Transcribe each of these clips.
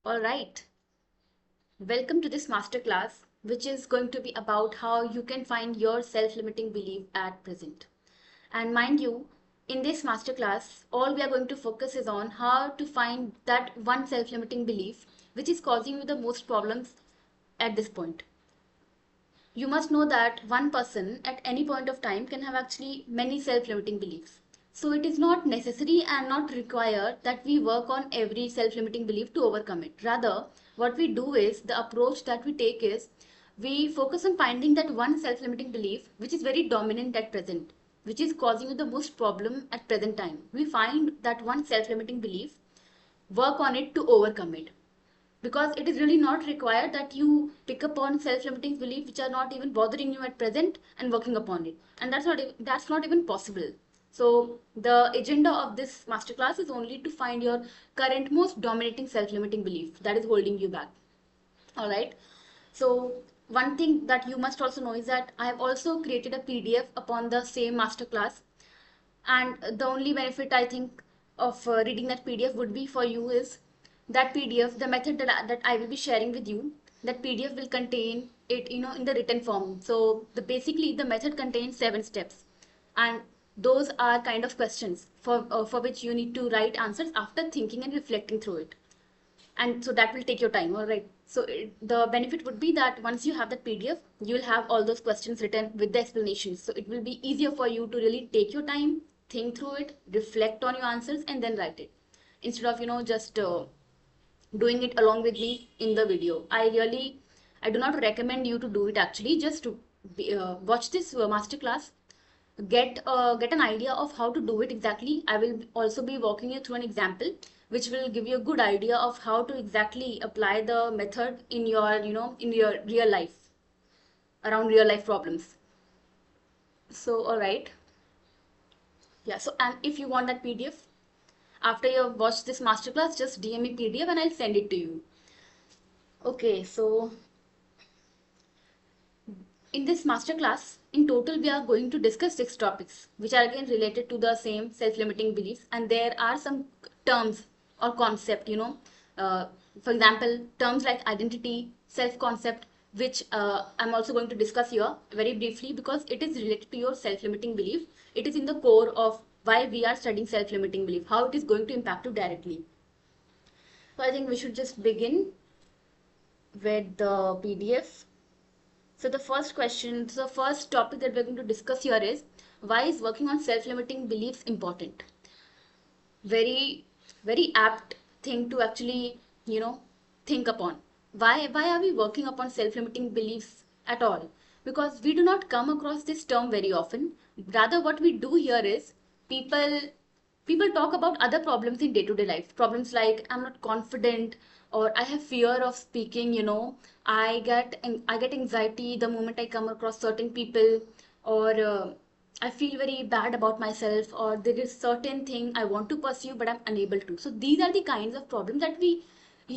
All right, welcome to this masterclass, which is going to be about how you can find your self-limiting belief at present. And mind you, in this masterclass, all we are going to focus is on how to find that one self-limiting belief which is causing you the most problems at this point. You must know that one person at any point of time can have actually many self-limiting beliefs. So it is not necessary and not required that we work on every self-limiting belief to overcome it. Rather, what we do is the approach that we take is we focus on finding that one self-limiting belief which is very dominant at present, which is causing you the most problem at present time. We find that one self-limiting belief, work on it to overcome it, because it is really not required that you pick up on self-limiting beliefs which are not even bothering you at present and working upon it, and that's not even possible. So the agenda of this masterclass is only to find your current most dominating self-limiting belief that is holding you back. All right, so one thing that you must also know is that I have also created a PDF upon the same masterclass, and the only benefit I think of reading that PDF would be for you is that PDF, the method that I will be sharing with you, that PDF will contain it, in the written form. So basically the method contains 7 steps, and those are kind of questions for which you need to write answers after thinking and reflecting through it, and so that will take your time. All right, so the benefit would be that once you have that PDF, you will have all those questions written with the explanations, so it will be easier for you to really take your time, think through it, reflect on your answers, and then write it, instead of just doing it along with me in the video. I do not recommend you to do it. Actually, just to watch this masterclass, get an idea of how to do it exactly. I will also be walking you through an example which will give you a good idea of how to exactly apply the method in your real life, around real life problems. So all right, yeah, so and if you want that PDF after you have watched this masterclass, just DM me PDF and I'll send it to you. Okay, so in this masterclass, in total, we are going to discuss 6 topics, which are again related to the same self-limiting beliefs. And there are some terms or concept, for example, terms like identity, self-concept, which I'm also going to discuss here very briefly because it is related to your self-limiting belief. It is in the core of why we are studying self-limiting belief, how it is going to impact you directly. So I think we should just begin with the PDF. So the first topic that we're going to discuss here is, why is working on self-limiting beliefs important? Very, very apt thing to actually, think upon. Why are we working upon self-limiting beliefs at all? Because we do not come across this term very often. Rather, what we do here is people people talk about other problems in day-to-day life, problems like I'm not confident, or I have fear of speaking. I get anxiety the moment I come across certain people, or I feel very bad about myself, or there is certain thing I want to pursue but I'm unable to. So these are the kinds of problems that we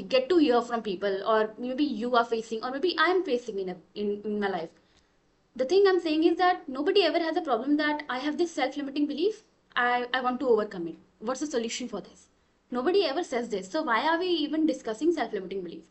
get to hear from people, or maybe you are facing, or maybe I'm facing in my life. The thing I'm saying is that nobody ever has a problem that I have this self-limiting belief. I want to overcome it. What's the solution for this? Nobody ever says this. So why are we even discussing self-limiting belief?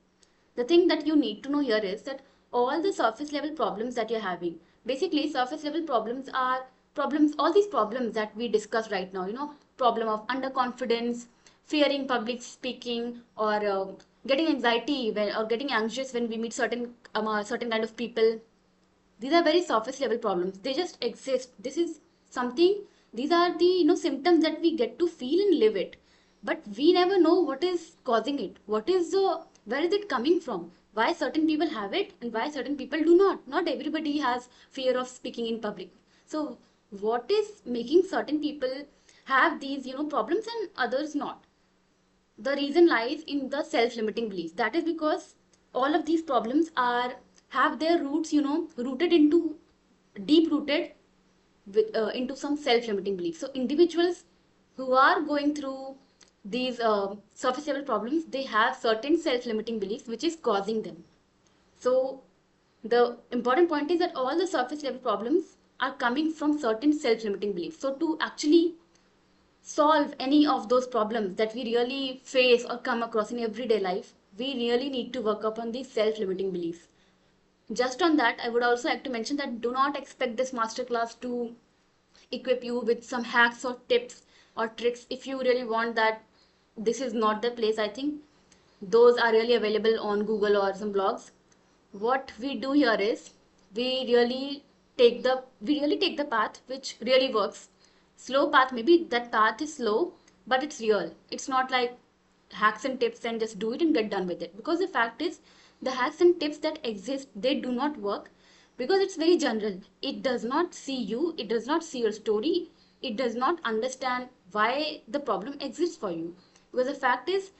The thing that you need to know here is that all the surface level problems that you're having, basically surface level problems are problems, all these problems that we discuss right now, problem of underconfidence, fearing public speaking, or getting anxiety or getting anxious when we meet certain kind of people. These are very surface level problems. They just exist. This is something, these are the symptoms that we get to feel and live it. But we never know what is causing it. Where is it coming from? Why certain people have it and why certain people do not? Not everybody has fear of speaking in public. So what is making certain people have these problems and others not? The reason lies in the self-limiting beliefs. That is because all of these problems are have their roots, rooted into deep rooted with into some self-limiting beliefs. So individuals who are going through these surface level problems, they have certain self-limiting beliefs which is causing them. So the important point is that all the surface level problems are coming from certain self-limiting beliefs. So to actually solve any of those problems that we really face or come across in everyday life, we really need to work upon these self-limiting beliefs. Just on that, I would also like to mention that do not expect this masterclass to equip you with some hacks or tips or tricks. If you really want that, this is not the place. I think those are really available on Google or some blogs. What we do here is we really take the path which really works. Slow path, maybe that path is slow, but it's real. It's not like hacks and tips and just do it and get done with it, because the fact is the hacks and tips that exist, they do not work, because it's very general. It does not see you, it does not see your story, it does not understand why the problem exists for you. Because the fact is,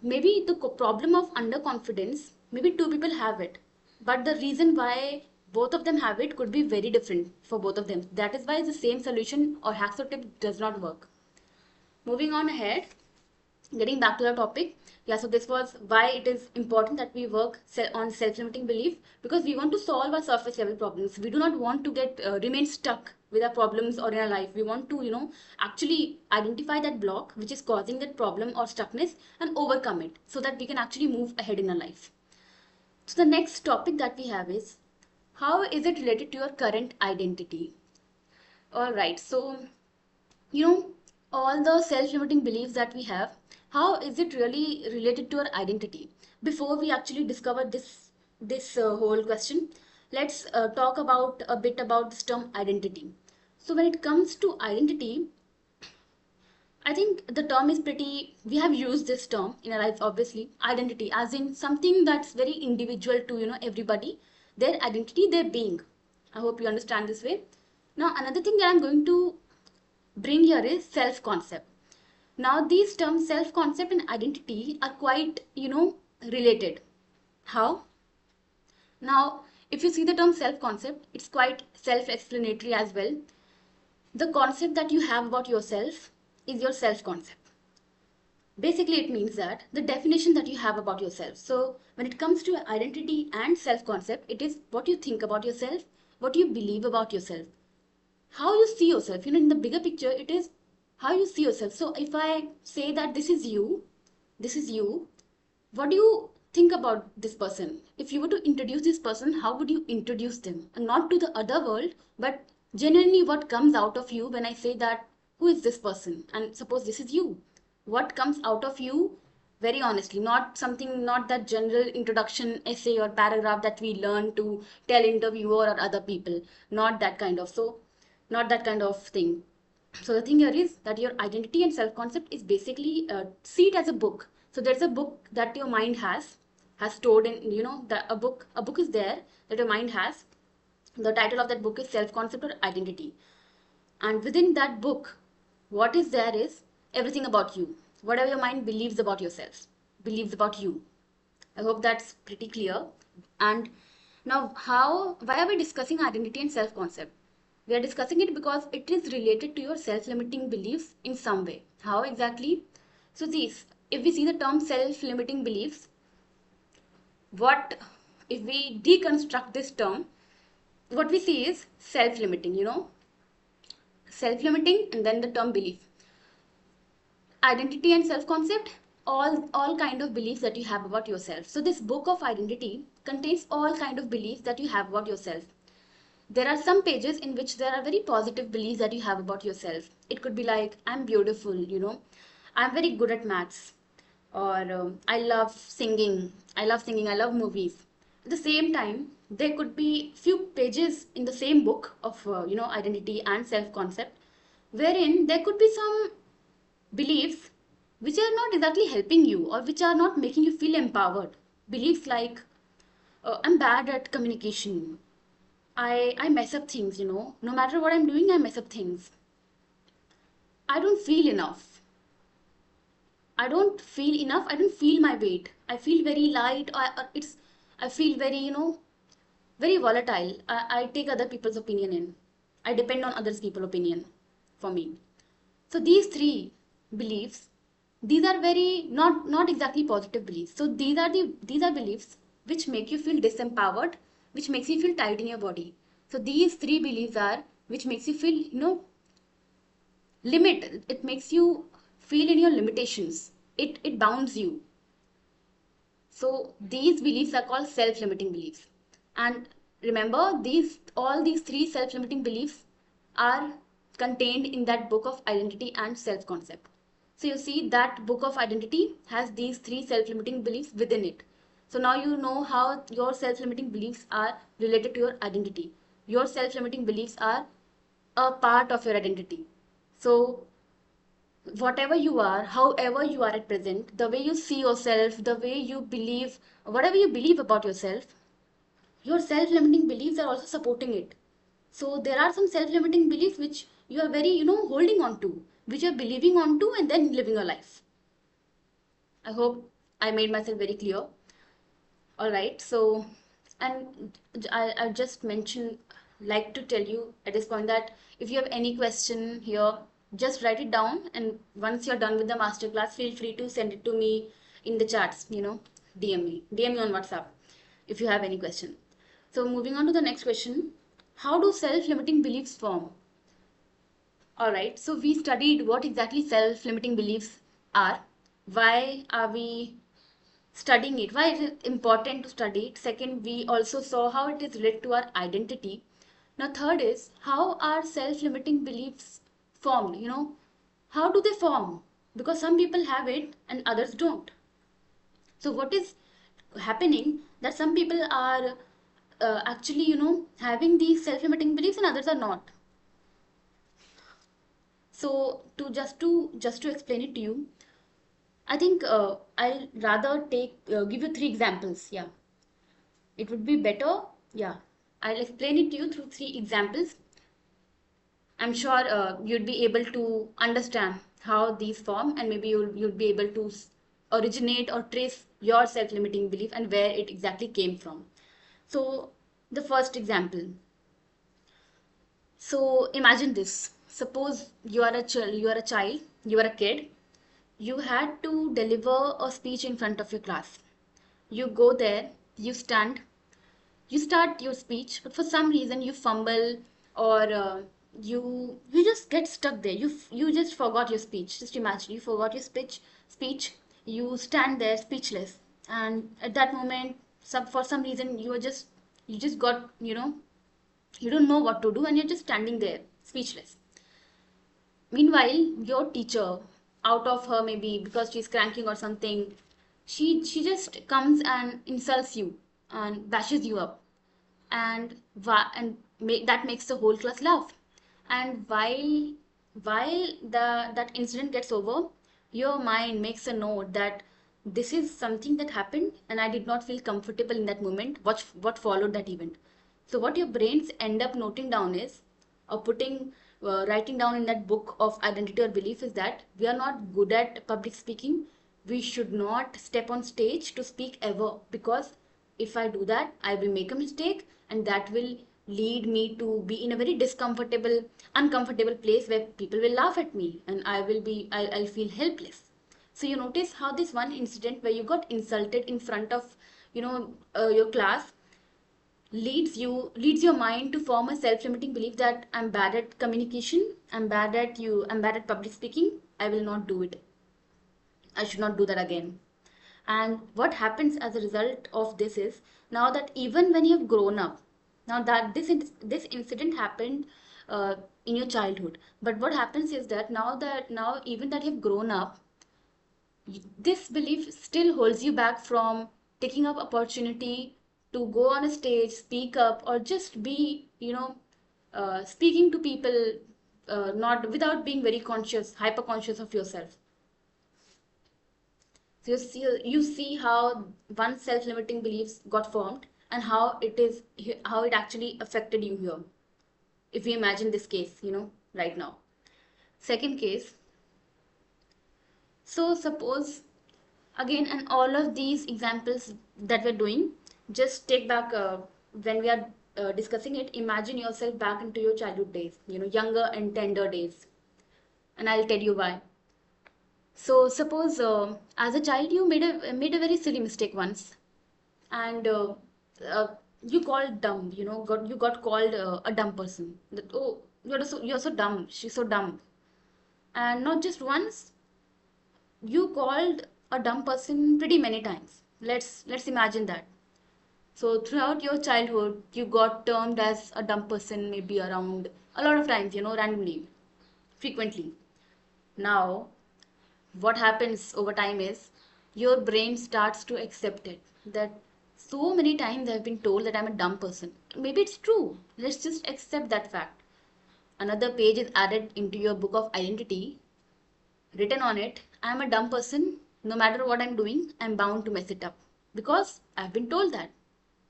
maybe the problem of underconfidence, maybe two people have it, but the reason why both of them have it could be very different for both of them. That is why the same solution or hacks or tip does not work. Moving on ahead, getting back to the topic, yeah, so this was why it is important that we work on self-limiting belief, because we want to solve our surface level problems. We do not want to get remain stuck with our problems or in our life. We want to, actually identify that block which is causing that problem or stuckness and overcome it, so that we can actually move ahead in our life. So the next topic that we have is, how is it related to your current identity? All right, so you know all the self-limiting beliefs that we have, how is it really related to our identity? Before we actually discover this whole question, let's talk about a bit about this term identity. So when it comes to identity, I think the term is pretty, we have used this term in our lives, obviously. Identity, as in something that's very individual to, everybody. Their identity, their being. I hope you understand this way. Now, another thing that I'm going to bring here is self-concept. Now, these terms, self-concept and identity, are quite, related. How? Now, if you see the term self-concept, it's quite self-explanatory as well. The concept that you have about yourself is your self-concept. Basically, it means that the definition that you have about yourself. So when it comes to identity and self-concept, it is what you think about yourself, what you believe about yourself, how you see yourself. In the bigger picture, it is how you see yourself. So if I say that this is you, what do you think about this person? If you were to introduce this person, how would you introduce them? And not to the other world, but genuinely what comes out of you when I say that, who is this person? And suppose this is you. What comes out of you, very honestly, not something, not that general introduction essay or paragraph that we learn to tell interviewer or other people, not that kind of, so not that kind of thing. So the thing here is that your identity and self-concept is basically, see it as a book. So there's a book that your mind has stored in, that a book is there that your mind has. The title of that book is self-concept or identity. And within that book, what is there is everything about you. Whatever your mind believes about yourself, believes about you. I hope that's pretty clear. And now, why are we discussing identity and self-concept? We are discussing it because it is related to your self-limiting beliefs in some way. How exactly? So if we see the term self-limiting beliefs, what if we deconstruct this term, what we see is self-limiting, self-limiting, and then the term belief. Identity and self-concept, all kind of beliefs that you have about yourself. So this book of identity contains all kind of beliefs that you have about yourself. There are some pages in which there are very positive beliefs that you have about yourself. It could be like, I'm beautiful, I'm very good at maths, or I love singing, I love movies. At the same time, there could be few pages in the same book of, identity and self-concept, wherein there could be some beliefs which are not exactly helping you or which are not making you feel empowered. Beliefs like, I'm bad at communication. I mess up things, No matter what I'm doing, I mess up things. I don't feel enough. I don't feel enough. I don't feel my weight. I feel very light. I feel very, very volatile. I take other people's opinion in. I depend on others people's opinion for me. So these three beliefs, these are very not exactly positive beliefs. So these are beliefs which make you feel disempowered, which makes you feel tight in your body. So these three beliefs are which makes you feel, limit. It makes you feel in your limitations. It bounds you. So these beliefs are called self-limiting beliefs. And remember, all these three self-limiting beliefs are contained in that book of identity and self-concept. So you see that book of identity has these three self-limiting beliefs within it. So now you know how your self-limiting beliefs are related to your identity. Your self-limiting beliefs are a part of your identity. So whatever you are, however you are at present, the way you see yourself, the way you believe, whatever you believe about yourself, your self-limiting beliefs are also supporting it. So there are some self-limiting beliefs which you are very, holding on to, which you are believing on to and then living your life. I hope I made myself very clear. All right. So, and I just mentioned, like to tell you at this point that if you have any question here, just write it down. And once you're done with the masterclass, feel free to send it to me in the chats, DM me on WhatsApp if you have any question. So moving on to the next question, how do self-limiting beliefs form? All right, so we studied what exactly self-limiting beliefs are. Why are we studying it? Why is it important to study it? Second, we also saw how it is related to our identity. Now, third is how are self-limiting beliefs formed? How do they form? Because some people have it and others don't. So, what is happening that some people are actually, having these self-limiting beliefs and others are not. So, to explain it to you, I think I'll rather give you three examples. Yeah, it would be better. Yeah, I'll explain it to you through three examples. I'm sure you'd be able to understand how these form, and maybe you'll be able to originate or trace your self-limiting belief and where it exactly came from. So the first example. So imagine this. Suppose you are a kid. You had to deliver a speech in front of your class. You go there, you stand, you start your speech, but for some reason you fumble or you just get stuck there. You just forgot your speech. Just imagine you forgot your speech. You stand there speechless, and at that moment, for some reason you just got you don't know what to do, and you're just standing there speechless. Meanwhile, your teacher, out of her maybe because she's cranking or something, she just comes and insults you and bashes you up, and that makes the whole class laugh. And while that incident gets over, your mind makes a note that this is something that happened and I did not feel comfortable in that moment. What followed that event? So what your brains end up noting down is, or writing down in that book of identity or belief, is that we are not good at public speaking. We should not step on stage to speak ever, because if I do that, I will make a mistake, and that will lead me to be in a very uncomfortable place where people will laugh at me, and I'll feel helpless. So you notice how this one incident where you got insulted in front of your class leads your mind to form a self-limiting belief that I'm bad at communication, I'm bad at public speaking, I will not do it, I should not do that again. And what happens as a result of this is, now that even when you have grown up, now that this incident happened in your childhood, but what happens is that now even that you've grown up, this belief still holds you back from taking up opportunity to go on a stage, speak up, or just be, speaking to people, not without being very conscious, hyper conscious of yourself. So you see how one self-limiting beliefs got formed and how it actually affected you here. If we imagine this case, right now. Second case. So suppose again, and all of these examples that we're doing, just take back when we are discussing it, imagine yourself back into your childhood days, younger and tender days. And I'll tell you why. So suppose as a child you made a very silly mistake once, and uh, you called dumb, you got called a dumb person. That, oh, you're so dumb. She's so dumb. And not just once, you called a dumb person pretty many times. Let's imagine that. So throughout your childhood, you got termed as a dumb person, maybe around a lot of times, randomly, frequently. Now, what happens over time is your brain starts to accept it. That so many times I've been told that I'm a dumb person. Maybe it's true. Let's just accept that fact. Another page is added into your book of identity. Written on it, I'm a dumb person. No matter what I'm doing, I'm bound to mess it up. Because I've been told that.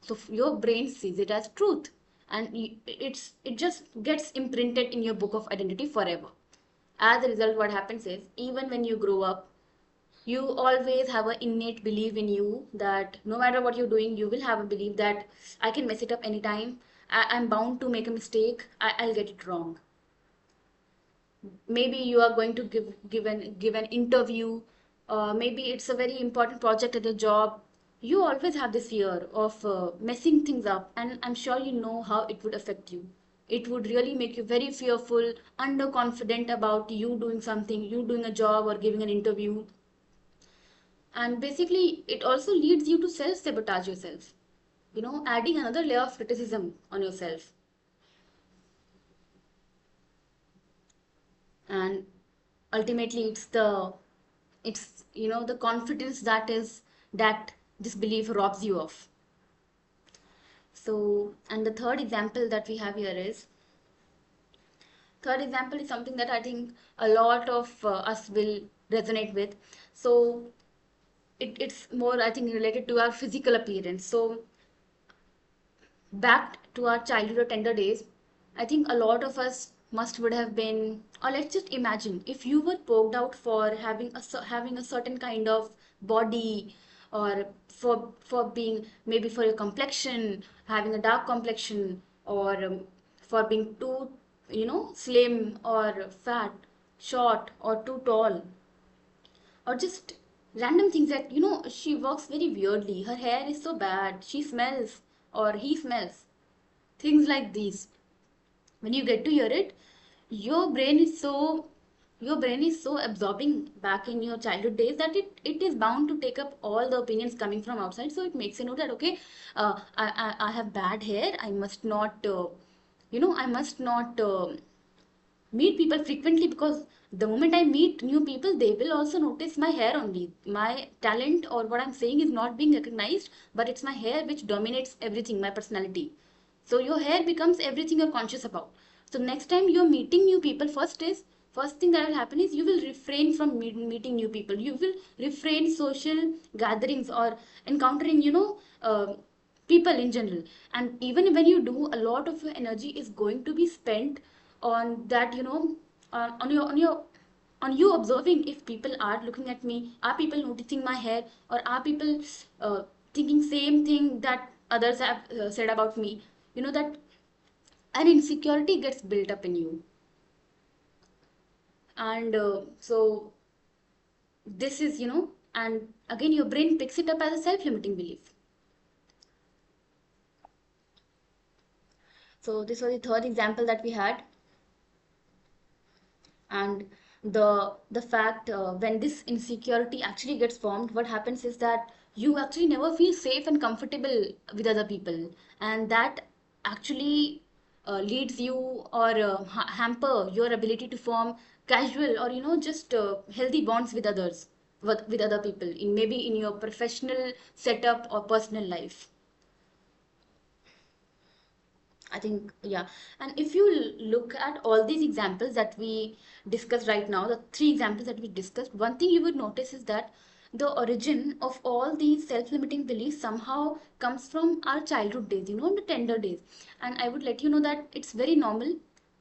So your brain sees it as truth. And it just gets imprinted in your book of identity forever. As a result, what happens is, even when you grow up, you always have an innate belief in you that no matter what you're doing, you will have a belief that I can mess it up anytime. I'm bound to make a mistake. I'll get it wrong. Maybe you are going to give an interview. Maybe it's a very important project at your job. You always have this fear of messing things up, and I'm sure you know how it would affect you. It would really make you very fearful, underconfident about you doing something, you doing a job or giving an interview. And basically it also leads you to self sabotage yourself, adding another layer of criticism on yourself. And ultimately it's the confidence that this belief robs you of. So, and the third example is something that I think a lot of us will resonate with. So it's more, I think, related to our physical appearance. So back to our childhood or tender days, I think a lot of us must would have been, or let's just imagine if you were poked out for having a certain kind of body, or for being, maybe for your complexion, having a dark complexion, or for being too, slim or fat, short or too tall, or just random things that, she walks very weirdly, her hair is so bad, she smells or he smells, things like these. When you get to hear it, your brain is so your brain is so absorbing back in your childhood days that it is bound to take up all the opinions coming from outside. So it makes you know that, okay, I have bad hair, I must not I must not meet people frequently, because the moment I meet new people, they will also notice my hair only. My talent or what I'm saying is not being recognized, but it's my hair which dominates everything, my personality. So your hair becomes everything you're conscious about. So next time you're meeting new people, first thing that will happen is you will refrain from meeting new people. You will refrain social gatherings or encountering, people in general. And even when you do, a lot of your energy is going to be spent on that, on you observing if people are looking at me, are people noticing my hair, or are people thinking same thing that others have said about me. That an insecurity gets built up in you. And so this is, and again your brain picks it up as a self-limiting belief. So this was the third example that we had. And the fact, when this insecurity actually gets formed, what happens is that you actually never feel safe and comfortable with other people, and that actually leads you, or hamper your ability to form casual, or just healthy bonds with others, with other people, in maybe in your professional setup or personal life. I think, yeah. And if you look at all these examples that we discussed right now, the three examples that we discussed, one thing you would notice is that the origin of all these self-limiting beliefs somehow comes from our childhood days, the tender days. And I would let you know that it's very normal,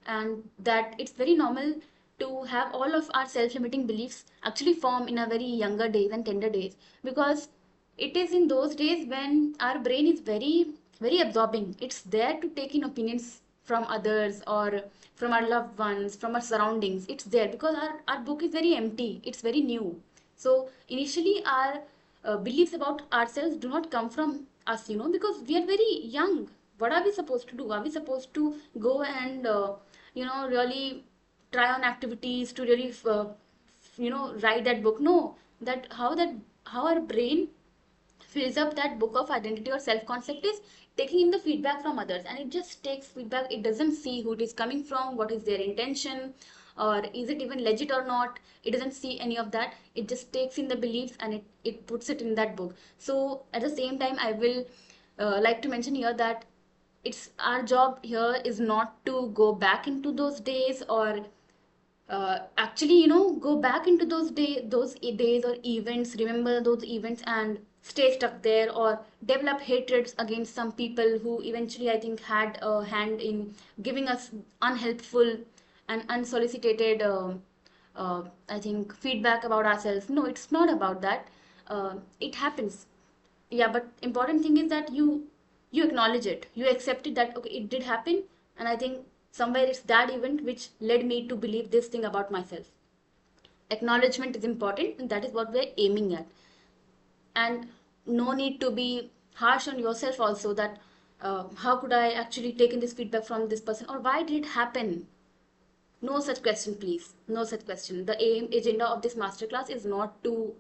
and that it's very normal to have all of our self-limiting beliefs actually form in a very younger days and tender days, because it is in those days when our brain is very very absorbing. It's there to take in opinions from others, or from our loved ones, from our surroundings. It's there because our book is very empty, it's very new. So initially our beliefs about ourselves do not come from us, because we are very young. What are we supposed to do? Are we supposed to go and really try on activities to really write that book? No. That how our brain fills up that book of identity or self concept is taking in the feedback from others, and it just takes feedback. It doesn't see who it is coming from, what is their intention, or is it even legit or not. It doesn't see any of that. It just takes in the beliefs and it puts it in that book. So at the same time, I will like to mention here that it's our job here is not to go back into those days, or actually, go back into those days or events, remember those events and stay stuck there, or develop hatreds against some people who eventually, I think, had a hand in giving us unhelpful and unsolicited, I think, feedback about ourselves. No, it's not about that. It happens. Yeah, but important thing is that you acknowledge it, you accept it, that okay, it did happen, and I think somewhere it's that event which led me to believe this thing about myself. Acknowledgement is important, and that is what we're aiming at. And no need to be harsh on yourself also, that how could I actually take in this feedback from this person, or why did it happen. No such question, please. No such question. The aim agenda of this masterclass is not to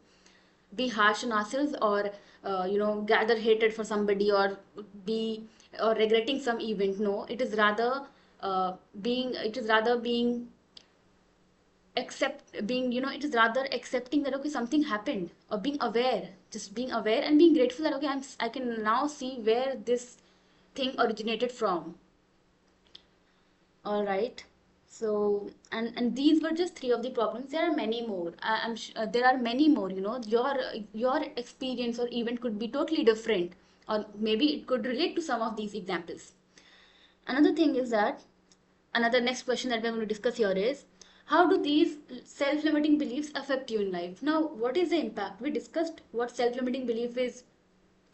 be harsh on ourselves, or gather hatred for somebody, or be or regretting some event. No, it is rather being accept being it is rather accepting that okay, something happened, or being aware, just being aware and being grateful that okay, I can now see where this thing originated from. All right. So, and these were just three of the problems. There are many more. There are many more. Your experience or event could be totally different, or maybe it could relate to some of these examples. Another thing is that another next question that we're going to discuss here is, how do these self-limiting beliefs affect you in life? Now, what is the impact? We discussed what self-limiting belief is,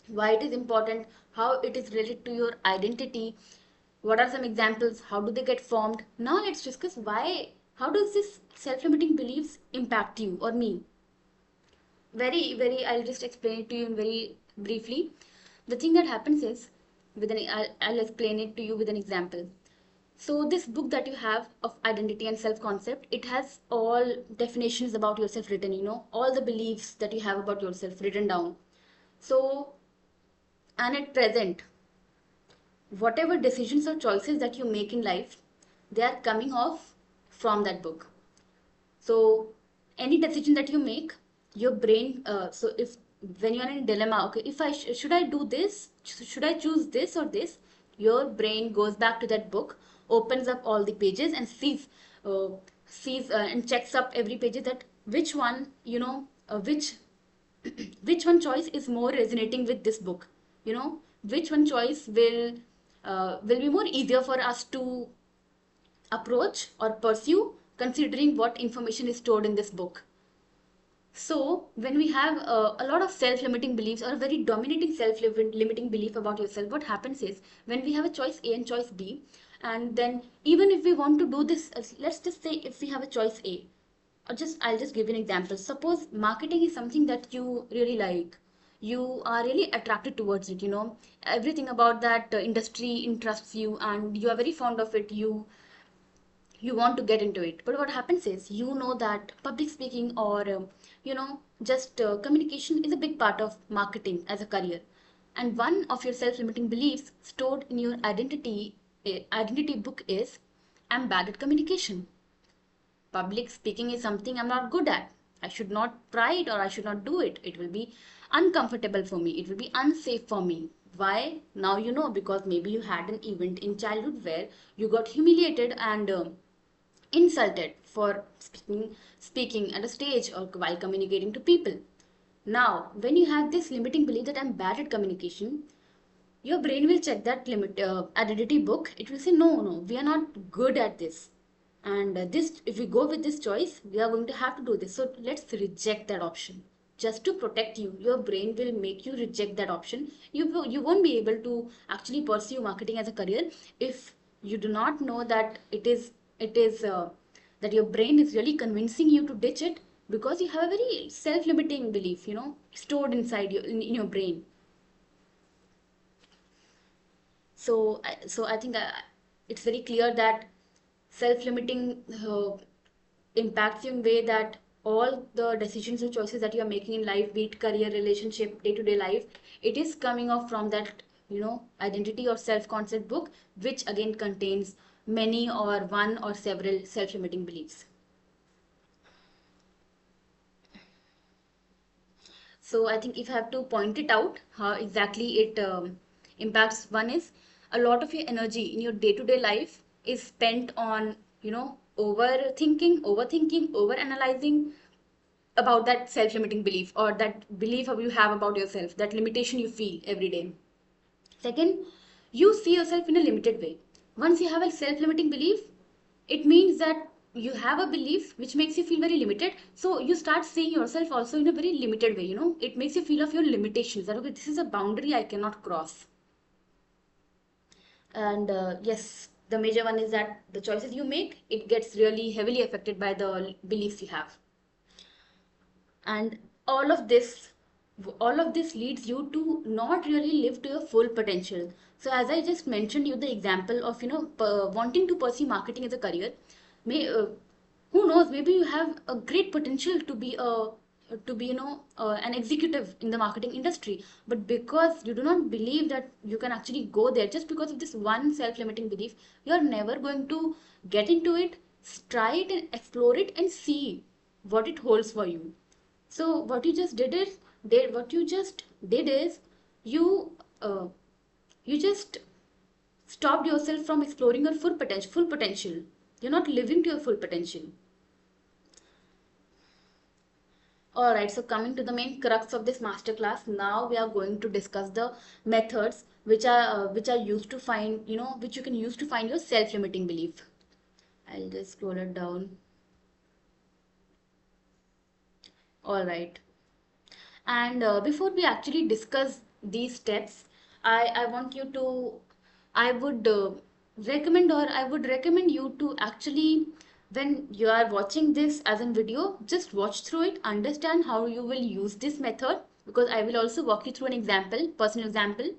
why it is important, how it is related to your identity, what are some examples, how do they get formed. Now let's discuss how does this self-limiting beliefs impact you or me. Very, I'll just explain it to you very briefly. The thing that happens is, I'll explain it to you with an example. So this book that you have of identity and self-concept, it has all definitions about yourself written, all the beliefs that you have about yourself written down. So, and at present, whatever decisions or choices that you make in life, they are coming off from that book. So any decision that you make, your brain, so if when you're in a dilemma, okay, if should I do this, should I choose this or this, your brain goes back to that book, opens up all the pages and sees and checks up every page, that which one, which one choice is more resonating with this book, which one choice will be more easier for us to approach or pursue, considering what information is stored in this book. So when we have a lot of self-limiting beliefs, or a very dominating self-limiting belief about yourself, what happens is, when we have a choice A and choice B, and then even if we want to do this, let's just say if we have a choice A, or I'll just give you an example. Suppose marketing is something that you really like, you are really attracted towards it, everything about that industry interests you, and you are very fond of it, you want to get into it. But what happens is, that public speaking, or just communication is a big part of marketing as a career, and one of your self-limiting beliefs stored in your identity book is, I'm bad at communication. Public speaking is something I'm not good at. I should not try it, or I should not do it. It will be uncomfortable for me. It will be unsafe for me. Why? Now you know, because maybe you had an event in childhood where you got humiliated and insulted for speaking at a stage, or while communicating to people. Now, when you have this limiting belief that I'm bad at communication, your brain will check that identity book. It will say, no, we are not good at this, and this, if we go with this choice, we are going to have to do this, so let's reject that option. Just to protect you, your brain will make you reject that option. You won't be able to actually pursue marketing as a career if you do not know that it is that your brain is really convincing you to ditch it, because you have a very self-limiting belief, stored inside you, in your brain. So I think it's very clear that self-limiting impacts you in a way that all the decisions and choices that you are making in life, be it career, relationship, day-to-day life, it is coming off from that, identity or self-concept book, which again contains many or one or several self-limiting beliefs. So I think if I have to point it out, how exactly it impacts, one is a lot of your energy in your day-to-day life is spent on, overthinking, overanalyzing about that self-limiting belief, or that belief you have about yourself, that limitation you feel every day. Second, you see yourself in a limited way. Once you have a self-limiting belief, it means that you have a belief which makes you feel very limited. So you start seeing yourself also in a very limited way. It makes you feel of your limitations. That okay, this is a boundary I cannot cross. And yes, the major one is that the choices you make, it gets really heavily affected by the beliefs you have. And all of this all of this leads you to not really live to your full potential. So as I just mentioned you the example of wanting to pursue marketing as a career, may who knows, maybe you have a great potential to be an executive in the marketing industry, but because you do not believe that you can actually go there, just because of this one self-limiting belief, you are never going to get into it, try it and explore it and see what it holds for you. So what you just did is you uh, you just stopped yourself from exploring your full potential. You're not living to your full potential. All right, so coming to the main crux of this masterclass, now we are going to discuss the methods which are used to find, which you can use to find your self-limiting belief. I'll just scroll it down. All right. And before we actually discuss these steps, I want you to, I would I would recommend you to actually, when you are watching this as a video, just watch through it, understand how you will use this method, because I will also walk you through an example, personal example.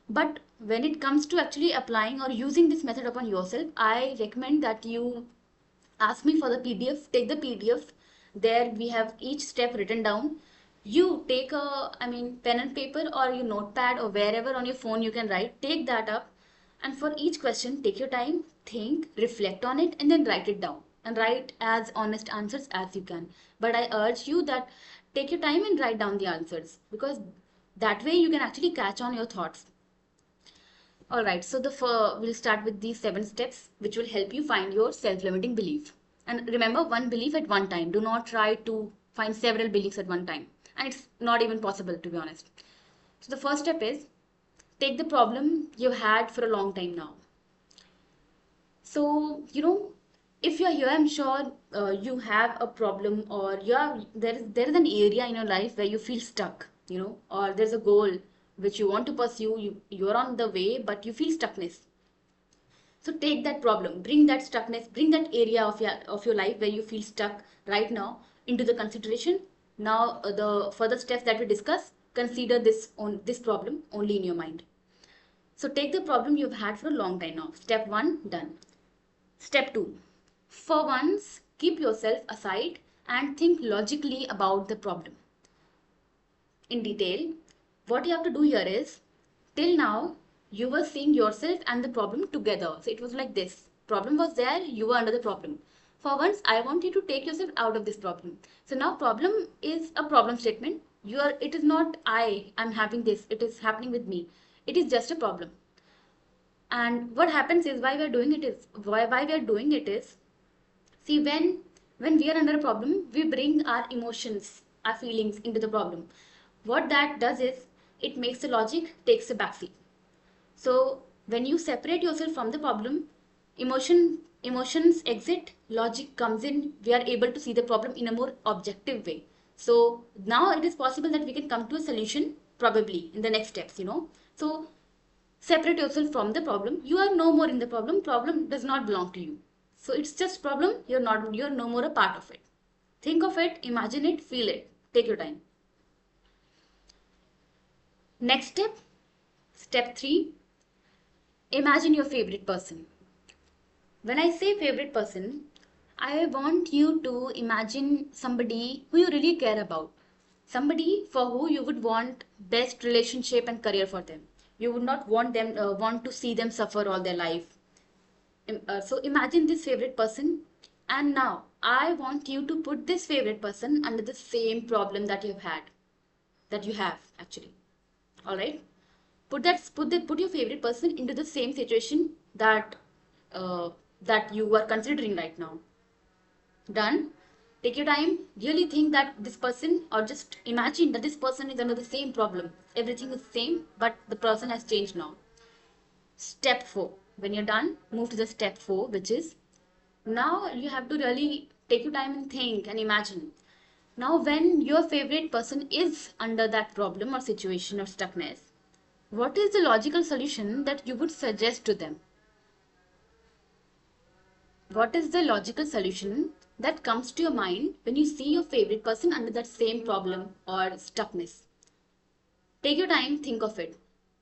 But when it comes to actually applying or using this method upon yourself, I recommend that you ask me for the PDF, take the PDF. There we have each step written down. You take pen and paper or your notepad or wherever on your phone you can write, take that up. And for each question, take your time, think, reflect on it, and then write it down. And write as honest answers as you can. But I urge you that take your time and write down the answers, because that way you can actually catch on your thoughts. All right, so we'll start with these 7 steps, which will help you find your self-limiting belief. And remember, one belief at one time. Do not try to find several beliefs at one time. And it's not even possible, to be honest. So the first step is take the problem you had for a long time now. So, if you're here, I'm sure you have a problem, or there is an area in your life where you feel stuck, or there's a goal which you want to pursue. You're on the way, but you feel stuckness. So take that problem, bring that stuckness, bring that area of your life where you feel stuck right now into the consideration. Now the further steps that we discuss, consider this problem only in your mind. So take the problem you've had for a long time now. Step 1 done. Step 2. For once, keep yourself aside and think logically about the problem in detail. What you have to do here is, till now, you were seeing yourself and the problem together. So it was like this. Problem was there, you were under the problem. For once, I want you to take yourself out of this problem. So now problem is a problem statement. It is not I'm having this, it is happening with me. It is just a problem. And what happens is, why we are doing it is, see, when we are under a problem, we bring our emotions, our feelings into the problem. What that does is, it makes the logic takes a backseat. So when you separate yourself from the problem, emotions exit, logic comes in. We are able to see the problem in a more objective way. So now it is possible that we can come to a solution probably in the next steps. So separate yourself from the problem. You are no more in the problem. Problem does not belong to you. So it's just problem. You're no more a part of it. Think of it, imagine it, feel it. Take your time. Next step, step 3, imagine your favorite person. When I say favorite person, I want you to imagine somebody who you really care about. Somebody for who you would want best relationship and career for them. You would not want to see them suffer all their life. So imagine this favorite person, and now I want you to put this favorite person under the same problem that you have actually. All right. Put your favorite person into the same situation uh, that you are considering right now. Done. Take your time, really think that this person, or just imagine that this person is under the same problem. Everything is same, but the person has changed now. Step 4. When you're done, move to the step 4, which is, now you have to really take your time and think and imagine. Now when your favorite person is under that problem or situation or stuckness, what is the logical solution that you would suggest to them? What is the logical solution that comes to your mind when you see your favorite person under that same problem or stuckness? Take your time, think of it.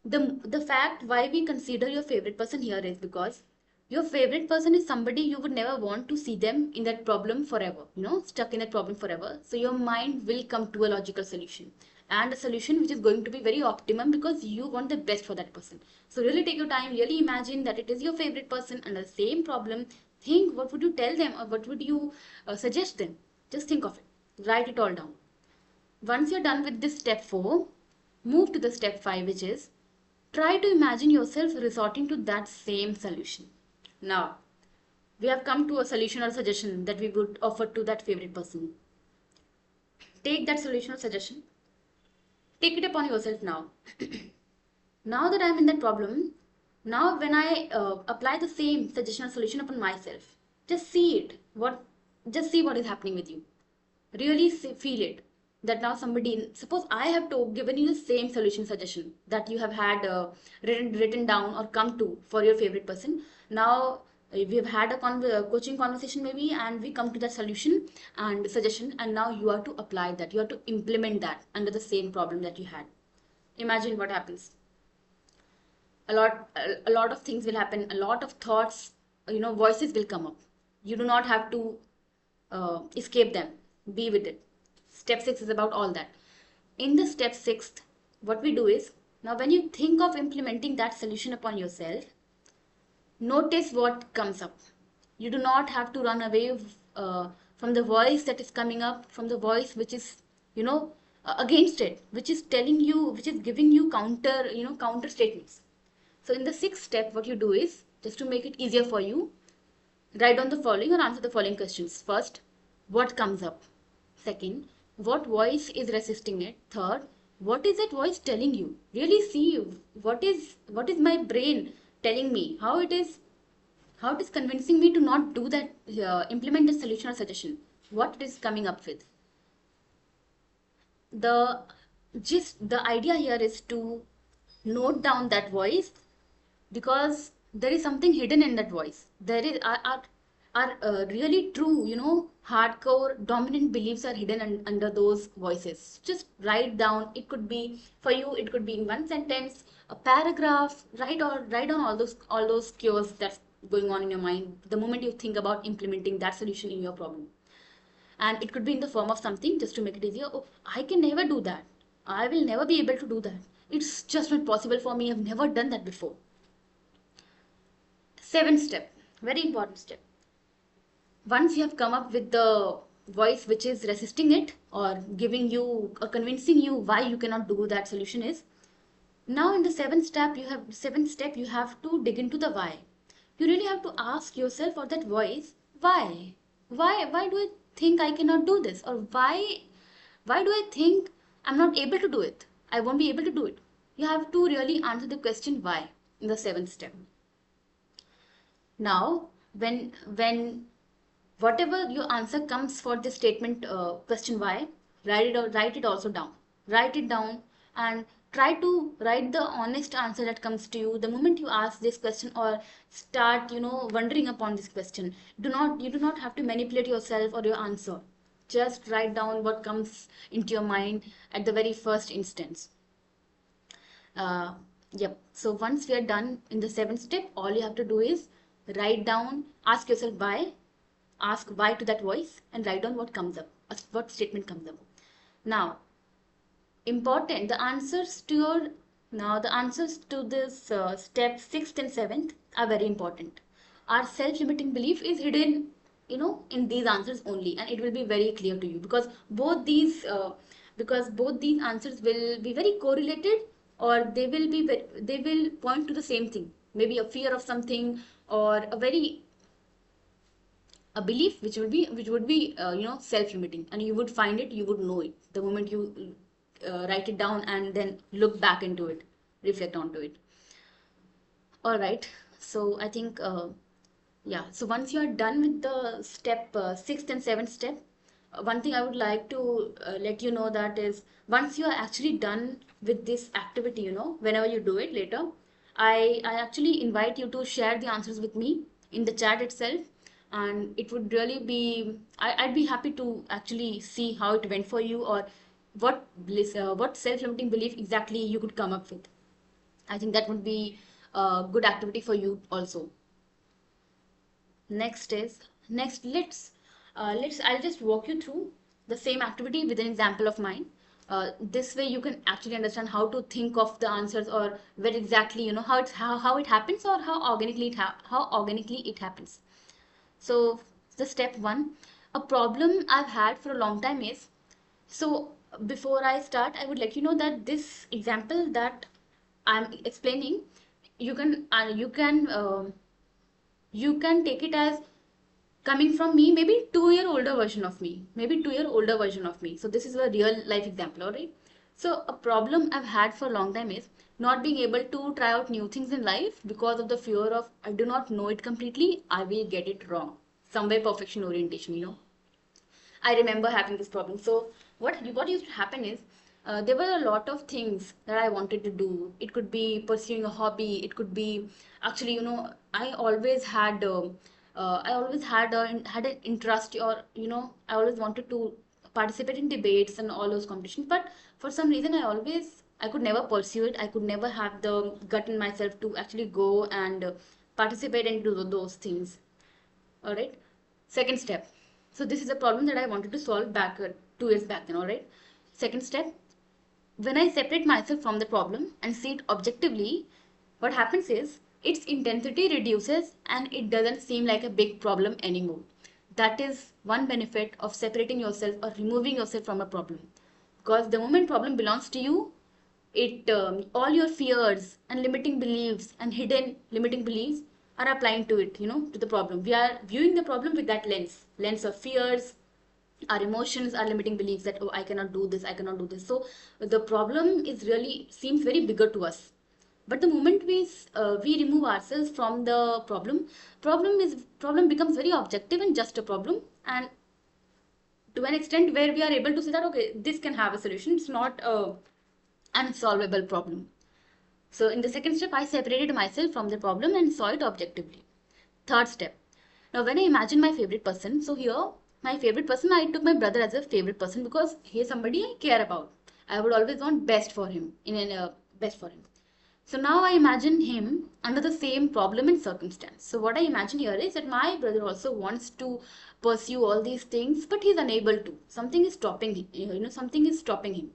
The fact why we consider your favorite person here is because your favorite person is somebody you would never want to see them in that problem forever, stuck in that problem forever. So your mind will come to a logical solution, and a solution which is going to be very optimum because you want the best for that person. So really take your time, really imagine that it is your favorite person under the same problem. Think, what would you tell them, or what would you suggest them? Just think of it, write it all down. Once you're done with this step 4, move to the step 5, which is, try to imagine yourself resorting to that same solution. Now, we have come to a solution or suggestion that we would offer to that favorite person. Take that solution or suggestion, take it upon yourself now. Now that I'm in that problem, now when I apply the same suggestion or solution upon myself, just see it. Just see what is happening with you. Really feel it. That now somebody, suppose I have given you the same solution suggestion that you have had written down or come to for your favorite person. Now we have had a coaching conversation maybe, and we come to that solution and suggestion, and now you are to apply that, you are to implement that under the same problem that you had. Imagine what happens. A lot of things will happen, a lot of thoughts, voices will come up. You do not have to escape them, be with it. Step 6 is about all that. In the step 6, what we do is, now when you think of implementing that solution upon yourself, notice what comes up. You do not have to run away from the voice that is coming up, from the voice which is, against it, which is telling you, which is giving you counter statements. So in the 6th step, what you do is, just to make it easier for you, write down the following or answer the following questions. First, what comes up? Second, what voice is resisting it? Third, what is that voice telling you? Really see what is my brain telling me, how it is convincing me to not do that, implement the solution or suggestion, what it is coming up with. The idea here is to note down that voice, because there is something hidden in that voice. There is are really true, hardcore dominant beliefs are hidden under those voices. Just write down. It could be, for you, it could be in one sentence, a paragraph. Write down all those cures that's going on in your mind the moment you think about implementing that solution in your problem. And it could be in the form of something, just to make it easier. Oh, I can never do that. I will never be able to do that. It's just not possible for me. I've never done that before. 7th step, very important step. Once you have come up with the voice which is resisting it, or giving you or convincing you why you cannot do that solution is, now in the 7th step you have to dig into the why. You really have to ask yourself, or that voice, why do I think I cannot do this, or why do I think I'm not able to do it, I won't be able to do it. You have to really answer the question why in the 7th step. Now when whatever your answer comes for this statement, question why, write it also down. Write it down and try to write the honest answer that comes to you the moment you ask this question, or start wondering upon this question. You do not have to manipulate yourself or your answer. Just write down what comes into your mind at the very first instance. Yep. So once we are done in the 7th step, all you have to do is write down, ask yourself why, ask why to that voice and write down what comes up, what statement comes up. Now, important, the answers to this step 6th and 7th are very important. Our self-limiting belief is hidden, in these answers only, and it will be very clear to you because both these answers will be very correlated, or they will point to the same thing, maybe a fear of something, or a belief which would be self-limiting, and you would find it, you would know it the moment you write it down and then look back into it, reflect onto it. All right, so I think yeah, so once you are done with the step 6th and 7th step, one thing I would like to let you know, that is, once you are actually done with this activity, whenever you do it later, I actually invite you to share the answers with me in the chat itself, and it would really be, I'd be happy to actually see how it went for you, or what self-limiting belief exactly you could come up with. I think that would be a good activity for you also. Next, let's I'll just walk you through the same activity with an example of mine. This way you can actually understand how to think of the answers, or where exactly, how it happens, or how organically it happens. So the step 1, a problem I've had for a long time is, so before I start, I would let you know that this example that I'm explaining, you can take it as coming from me, maybe 2 year older version of me, maybe 2 year older version of me. So this is a real life example, all right? So a problem I've had for a long time is not being able to try out new things in life because of the fear of, I do not know it completely, I will get it wrong. Somewhere perfection orientation. I remember having this problem. So what used to happen is, there were a lot of things that I wanted to do. It could be pursuing a hobby. It could be actually, I always had an interest, or I always wanted to participate in debates and all those competitions. But for some reason, I could never pursue it. I could never have the gut in myself to actually go and participate and do those things. All right. Second step. So this is a problem that I wanted to solve back 2 years back then. All right. Second step. When I separate myself from the problem and see it objectively, what happens is its intensity reduces and it doesn't seem like a big problem anymore. That is one benefit of separating yourself or removing yourself from a problem. Because the moment problem belongs to you, it all your fears and limiting beliefs and hidden limiting beliefs are applying to it, to the problem. We are viewing the problem with that lens of fears, our emotions, our limiting beliefs, that, oh, I cannot do this, I cannot do this. So the problem is really seems very bigger to us. But the moment we remove ourselves from the problem becomes very objective and just a problem, and to an extent where we are able to say that, okay, this can have a solution, it's not a unsolvable problem. So in the second step, I separated myself from the problem and saw it objectively. Third step. Now when I imagine my favorite person, so here my favorite person, I took my brother as a favorite person because he is somebody I care about. I would always want best for him, best for him. So now I imagine him under the same problem and circumstance. So what I imagine here is that my brother also wants to pursue all these things, but he's unable to. Something is stopping him. Something is stopping him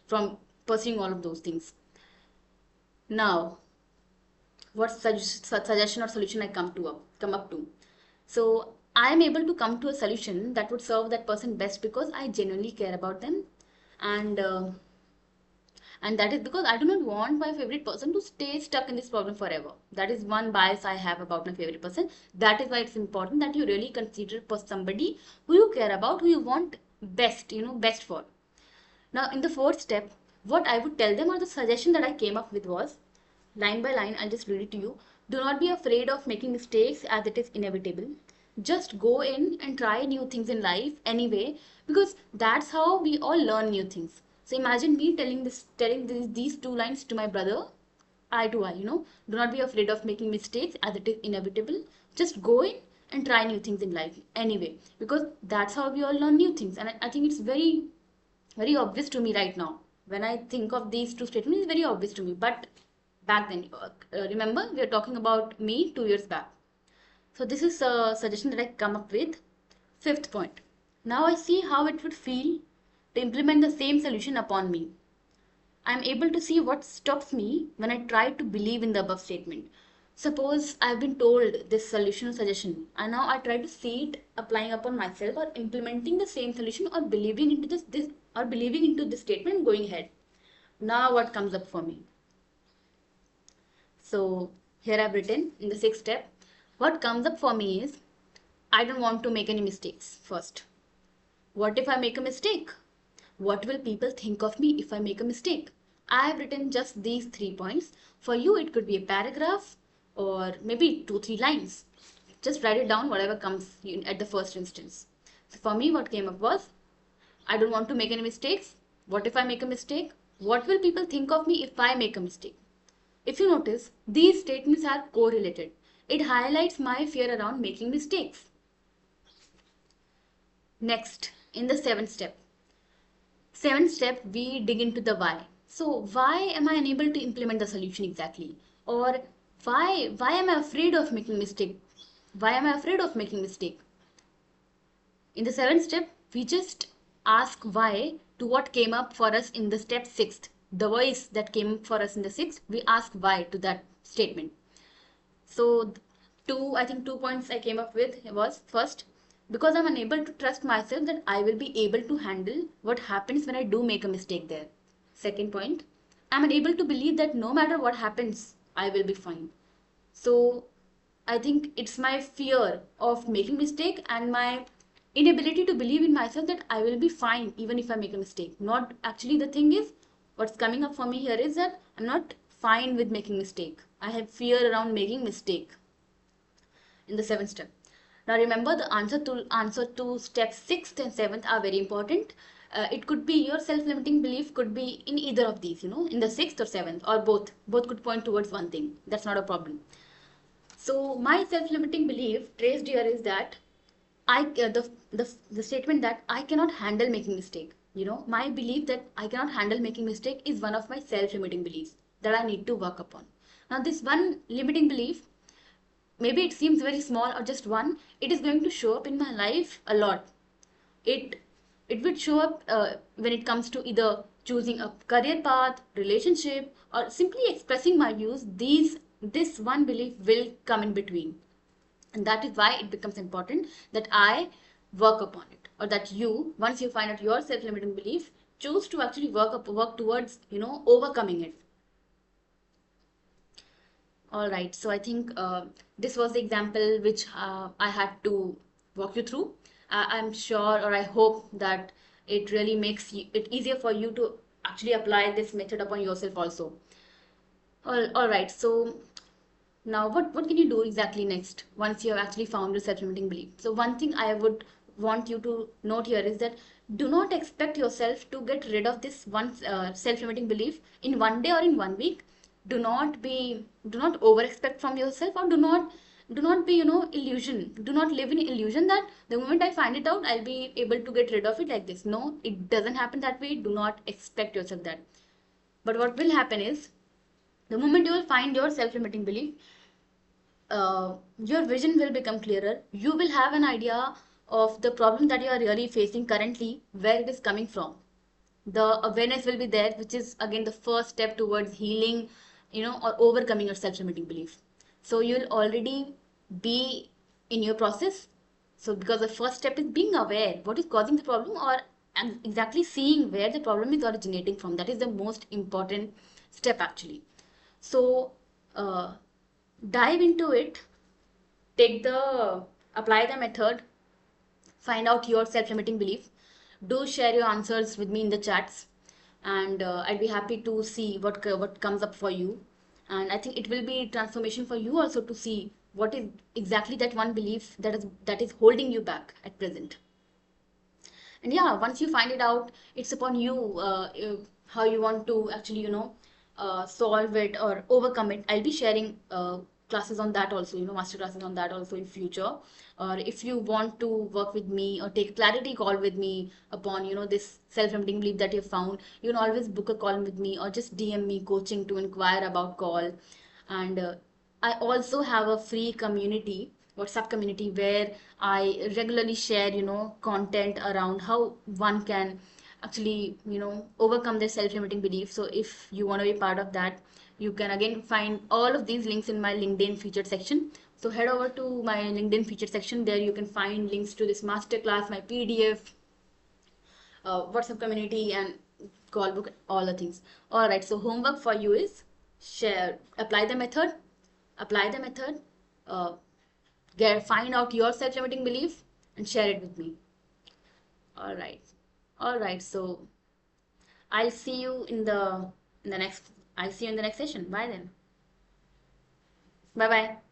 from pursuing all of those things. Now, what suggestion or solution I come up to? So I am able to come to a solution that would serve that person best because I genuinely care about them, and that is because I do not want my favorite person to stay stuck in this problem forever. That is one bias I have about my favorite person. That is why it's important that you really consider somebody who you care about, who you want best, best for. Now, in the fourth step, what I would tell them, or the suggestion that I came up with, was line by line. I'll just read it to you. Do not be afraid of making mistakes, as it is inevitable. Just go in and try new things in life anyway, because that's how we all learn new things. So imagine me telling these two lines to my brother, eye to eye. Do not be afraid of making mistakes, as it is inevitable. Just go in and try new things in life anyway, because that's how we all learn new things. And I think it's very, very obvious to me right now. When I think of these two statements, it's very obvious to me. But back then, remember, we are talking about me 2 years back. So this is a suggestion that I come up with. Fifth point. Now I see how it would feel to implement the same solution upon me. I am able to see what stops me when I try to believe in the above statement. Suppose I've been told this solution or suggestion, and now I try to see it applying upon myself or implementing the same solution or believing into this statement going ahead. Now what comes up for me? So here I've written in the sixth step, what comes up for me is I don't want to make any mistakes first. What if I make a mistake? What will people think of me if I make a mistake? I have written just these 3 points. For you, it could be a paragraph or maybe 2-3 lines. Just write it down, whatever comes at the first instance. So for me, what came up was, I don't want to make any mistakes. What if I make a mistake? What will people think of me if I make a mistake? If you notice, these statements are correlated. It highlights my fear around making mistakes. Next, in the seventh step, we dig into the why. So why am I unable to implement the solution exactly? Or why am I afraid of making mistake? Why am I afraid of making mistake? In the seventh step, we just ask why to what came up for us in the step sixth. The voice that came for us in the sixth, we ask why to that statement. So I think 2 points I came up with was, first, because I'm unable to trust myself that I will be able to handle what happens when I do make a mistake there. Second point, I'm unable to believe that no matter what happens, I will be fine. So I think it's my fear of making mistake and my inability to believe in myself that I will be fine even if I make a mistake. Not actually, the thing is, what's coming up for me here is that I'm not fine with making mistake. I have fear around making mistake in the seventh step. Now remember, the answer to step 6th and 7th are very important. It could be your self-limiting belief could be in either of these, in the 6th or 7th, or both. Both could point towards one thing. That's not a problem. So my self-limiting belief traced here is that the statement that I cannot handle making mistake. My belief that I cannot handle making mistake is one of my self-limiting beliefs that I need to work upon. Now this one limiting belief, maybe it seems very small or just one, it is going to show up in my life a lot. It would show up when it comes to either choosing a career path, relationship, or simply expressing my views. This one belief will come in between, and that is why it becomes important that I work upon it, or that you, once you find out your self-limiting belief, choose to actually work towards overcoming it. All right, so I think this was the example which I had to walk you through. I'm sure, or I hope that it really makes it easier for you to actually apply this method upon yourself also. All right, so now what can you do exactly next once you have actually found your self-limiting belief? So one thing I would want you to note here is that do not expect yourself to get rid of this one self-limiting belief in one day or in 1 week. Do not over expect from yourself, or do not be illusion. Do not live in illusion that the moment I find it out, I'll be able to get rid of it like this. No, it doesn't happen that way. Do not expect yourself that. But what will happen is, the moment you will find your self-limiting belief, your vision will become clearer. You will have an idea of the problem that you are really facing currently, where it is coming from. The awareness will be there, which is again the first step towards healing, or overcoming your self-limiting belief. So you'll already be in your process. So because the first step is being aware what is causing the problem, or exactly seeing where the problem is originating from. That is the most important step actually. So dive into it, apply the method, find out your self-limiting belief. Do share your answers with me in the chats, and I'd be happy to see what comes up for you. And I think it will be transformation for you also to see what is exactly that one belief that is holding you back at present. And yeah, once you find it out, it's upon you how you want to actually solve it or overcome it. I'll be sharing classes on that also, master classes on that also in future. Or if you want to work with me or take a clarity call with me upon this self-limiting belief that you've found, you can always book a call with me or just DM me coaching to inquire about call. And I also have a free community WhatsApp community where I regularly share, content around how one can actually, overcome their self-limiting beliefs. So if you want to be part of that, you can again find all of these links in my LinkedIn featured section. So head over to my LinkedIn featured section. There you can find links to this masterclass, my PDF, WhatsApp community, and call book, all the things. All right. So homework for you is share, apply the method, uh, find out your self-limiting belief and share it with me. All right. All right. So I'll see you in the next session. Bye then. Bye bye.